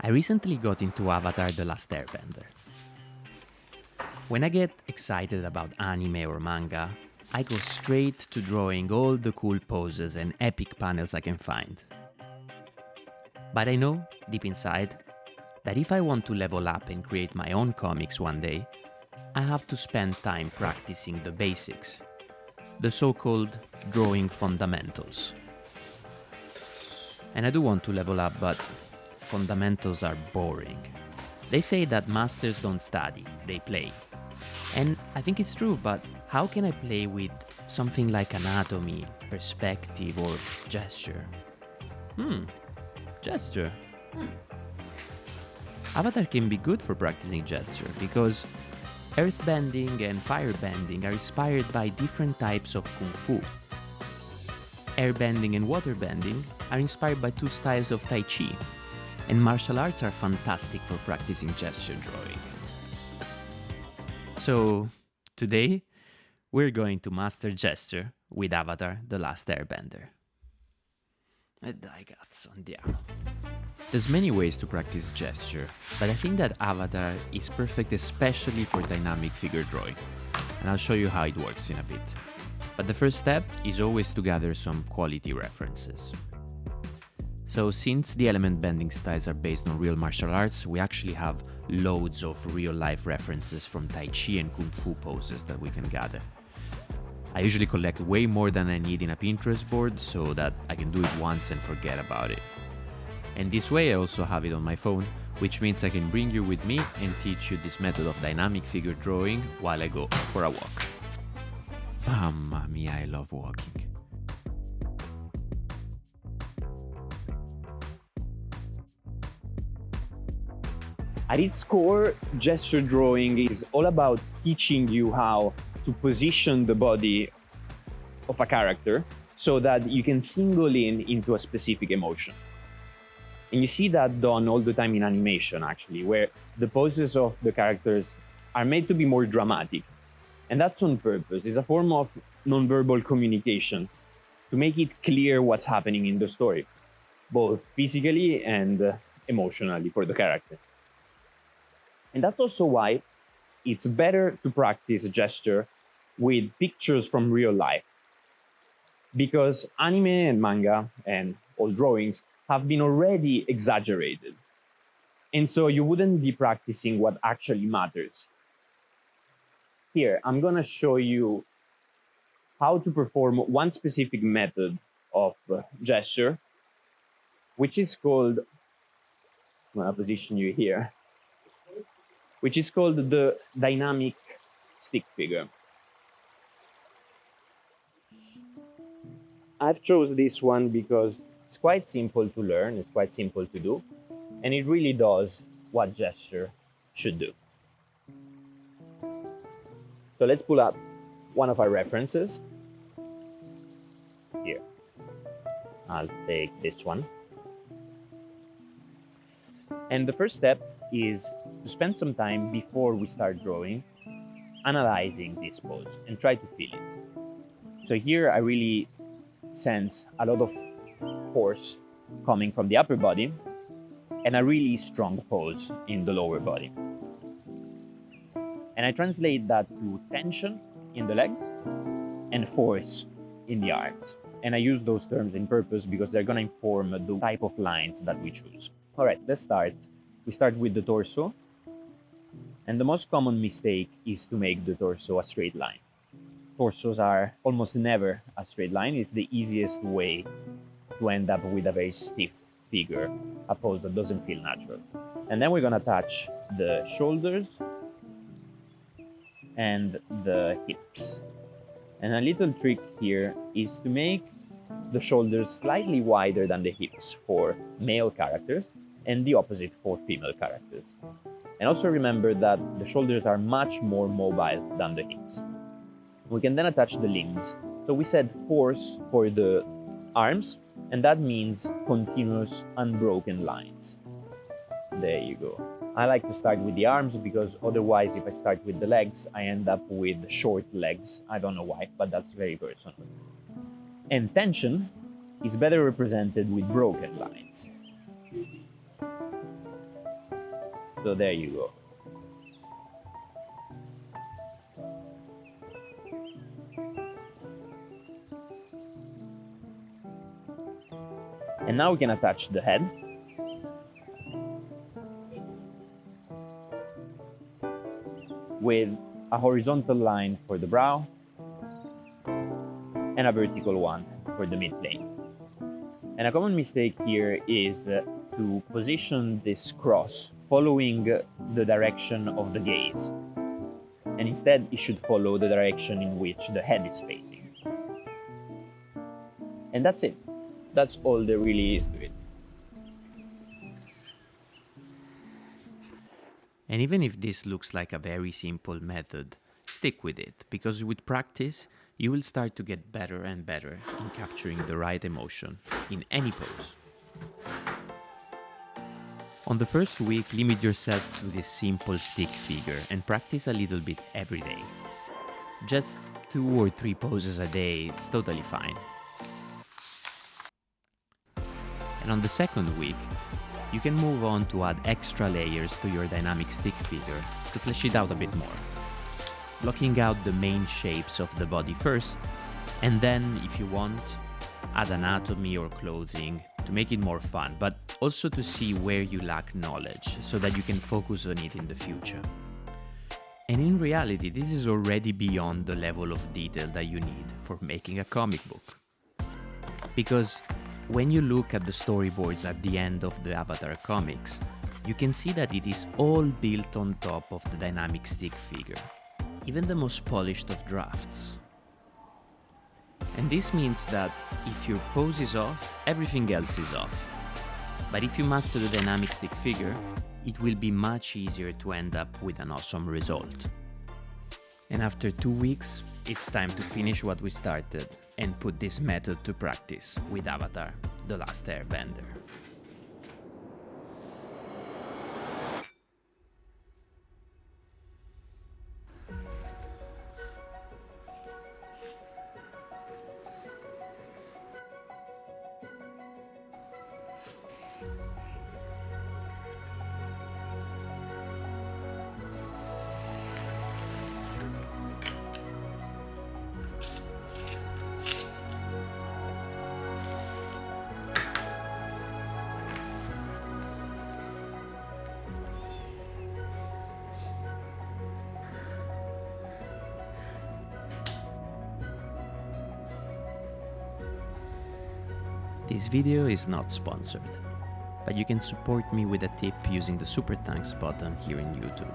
I recently got into Avatar The Last Airbender. When I get excited about anime or manga, I go straight to drawing all the cool poses and epic panels I can find. But I know, deep inside, that if I want to level up and create my own comics one day, I have to spend time practicing the basics, the so-called drawing fundamentals. And I do want to level up, but fundamentals are boring. They say that masters don't study, they play. And I think it's true, but how can I play with something like anatomy, perspective, or gesture? Gesture. Avatar can be good for practicing gesture because earthbending and firebending are inspired by different types of kung fu. Airbending and waterbending are inspired by two styles of Tai Chi, and martial arts are fantastic for practicing gesture drawing. So, today, we're going to master gesture with Avatar The Last Airbender. There's many ways to practice gesture, but I think that Avatar is perfect especially for dynamic figure drawing, and I'll show you how it works in a bit. But the first step is always to gather some quality references. So since the element bending styles are based on real martial arts, we actually have loads of real-life references from Tai Chi and Kung Fu poses that we can gather. I usually collect way more than I need in a Pinterest board so that I can do it once and forget about it. And this way I also have it on my phone, which means I can bring you with me and teach you this method of dynamic figure drawing while I go for a walk. Mamma mia, I love walking. At its core, gesture drawing is all about teaching you how to position the body of a character so that you can single in into a specific emotion. And you see that done all the time in animation, actually, where the poses of the characters are made to be more dramatic. And that's on purpose. It's a form of nonverbal communication to make it clear what's happening in the story, both physically and emotionally for the character. And that's also why it's better to practice gesture with pictures from real life. Because anime and manga and all drawings have been already exaggerated. And so you wouldn't be practicing what actually matters. Here, I'm going to show you how to perform one specific method of gesture, which is called, I'm going to position you here, which is called the dynamic stick figure. I've chosen this one because it's quite simple to learn, it's quite simple to do, and it really does what gesture should do. So let's pull up one of our references. Here, I'll take this one. And the first step is to spend some time before we start drawing, analyzing this pose and try to feel it. So here I really sense a lot of force coming from the upper body and a really strong pose in the lower body. And I translate that to tension in the legs and force in the arms. And I use those terms in purpose because they're going to inform the type of lines that we choose. All right, let's start. We start with the torso. And the most common mistake is to make the torso a straight line. Torsos are almost never a straight line. It's the easiest way to end up with a very stiff figure, a pose that doesn't feel natural. And then we're going to touch the shoulders and the hips. And a little trick here is to make the shoulders slightly wider than the hips for male characters and the opposite for female characters. And also remember that the shoulders are much more mobile than the hips. We can then attach the limbs. So we said force for the arms, and that means continuous unbroken lines. There you go. I like to start with the arms because otherwise if I start with the legs, I end up with short legs. I don't know why, but that's very personal. And tension is better represented with broken lines. So there you go. And now we can attach the head. With a horizontal line for the brow and a vertical one for the midplane. And a common mistake here is to position this cross following the direction of the gaze. And instead, it should follow the direction in which the head is facing. And that's it. That's all there really is to it. And even if this looks like a very simple method, stick with it, because with practice, you will start to get better and better in capturing the right emotion in any pose. On the first week, limit yourself to this simple stick figure and practice a little bit every day. Just 2 or 3 poses a day, it's totally fine. And on the second week, you can move on to add extra layers to your dynamic stick figure to flesh it out a bit more. Blocking out the main shapes of the body first, and then, if you want, add anatomy or clothing to make it more fun, but also to see where you lack knowledge so that you can focus on it in the future. And in reality, this is already beyond the level of detail that you need for making a comic book. Because when you look at the storyboards at the end of the Avatar comics, you can see that it is all built on top of the dynamic stick figure, even the most polished of drafts. And this means that if your pose is off, everything else is off. But if you master the dynamic stick figure, it will be much easier to end up with an awesome result. And after 2 weeks, it's time to finish what we started and put this method to practice with Avatar The Last Airbender. This video is not sponsored, but you can support me with a tip using the Super Thanks button here in YouTube.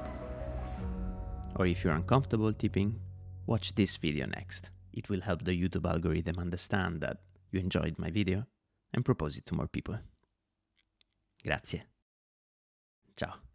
Or if you're uncomfortable tipping, watch this video next. It will help the YouTube algorithm understand that you enjoyed my video and propose it to more people. Grazie. Ciao.